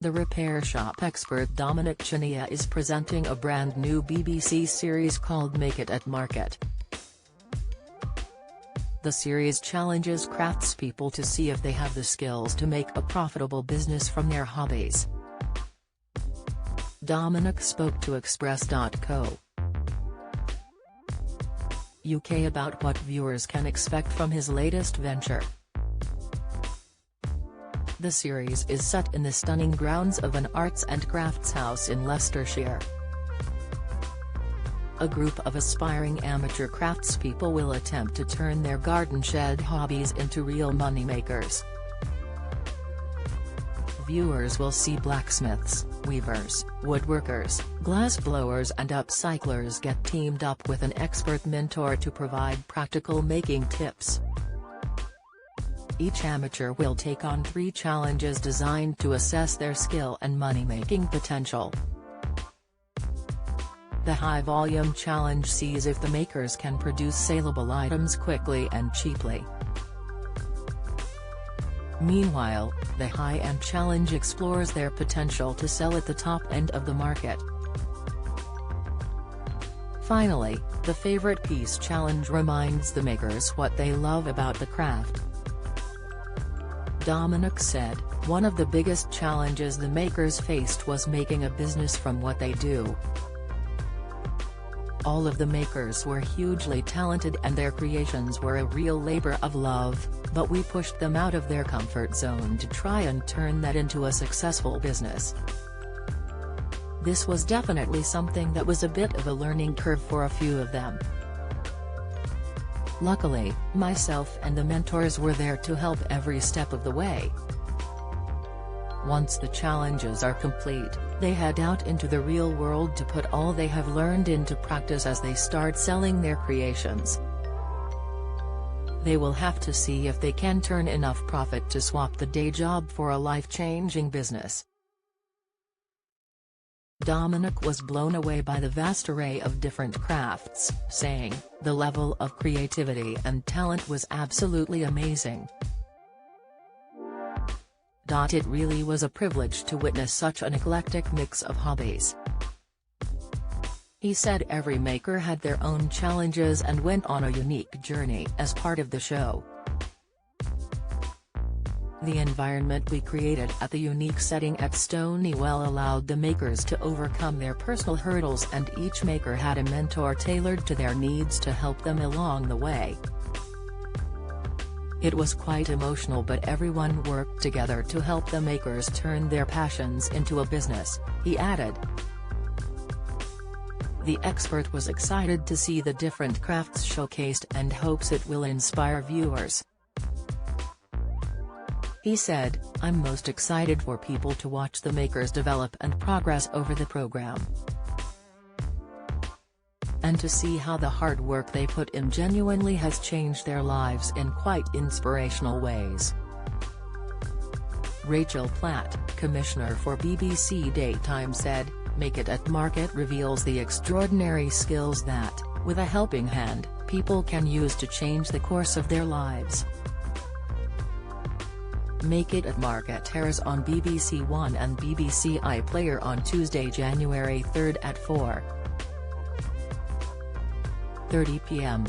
The repair shop expert Dominic Chinea is presenting a brand new BBC series called Make It at Market. The series challenges craftspeople to see if they have the skills to make a profitable business from their hobbies. Dominic spoke to Express.co. UK about what viewers can expect from his latest venture. The series is set in the stunning grounds of an arts and crafts house in Leicestershire. A group of aspiring amateur craftspeople will attempt to turn their garden shed hobbies into real moneymakers. Viewers will see blacksmiths, weavers, woodworkers, glassblowers and upcyclers get teamed up with an expert mentor to provide practical making tips. Each amateur will take on 3 challenges designed to assess their skill and money-making potential. The high-volume challenge sees if the makers can produce saleable items quickly and cheaply. Meanwhile, the high-end challenge explores their potential to sell at the top end of the market. Finally, the favorite piece challenge reminds the makers what they love about the craft. Dominic said, "One of the biggest challenges the makers faced was making a business from what they do. All of the makers were hugely talented and their creations were a real labor of love, but we pushed them out of their comfort zone to try and turn that into a successful business. This was definitely something that was a bit of a learning curve for a few of them. Luckily, myself and the mentors were there to help every step of the way. Once the challenges are complete, they head out into the real world to put all they have learned into practice as they start selling their creations. They will have to see if they can turn enough profit to swap the day job for a life-changing business." Dominic was blown away by the vast array of different crafts, saying, "The level of creativity and talent was absolutely amazing. It really was a privilege to witness such an eclectic mix of hobbies." He said every maker had their own challenges and went on a unique journey as part of the show. "The environment we created at the unique setting at Stonywell allowed the makers to overcome their personal hurdles and each maker had a mentor tailored to their needs to help them along the way. It was quite emotional but everyone worked together to help the makers turn their passions into a business," he added. The expert was excited to see the different crafts showcased and hopes it will inspire viewers. He said, "I'm most excited for people to watch the makers develop and progress over the program. And to see how the hard work they put in genuinely has changed their lives in quite inspirational ways." Rachel Platt, commissioner for BBC Daytime said, "Make It at Market reveals the extraordinary skills that, with a helping hand, people can use to change the course of their lives." Make It at Market airs on BBC One and BBC iPlayer on Tuesday, January 3 at 4:30 p.m.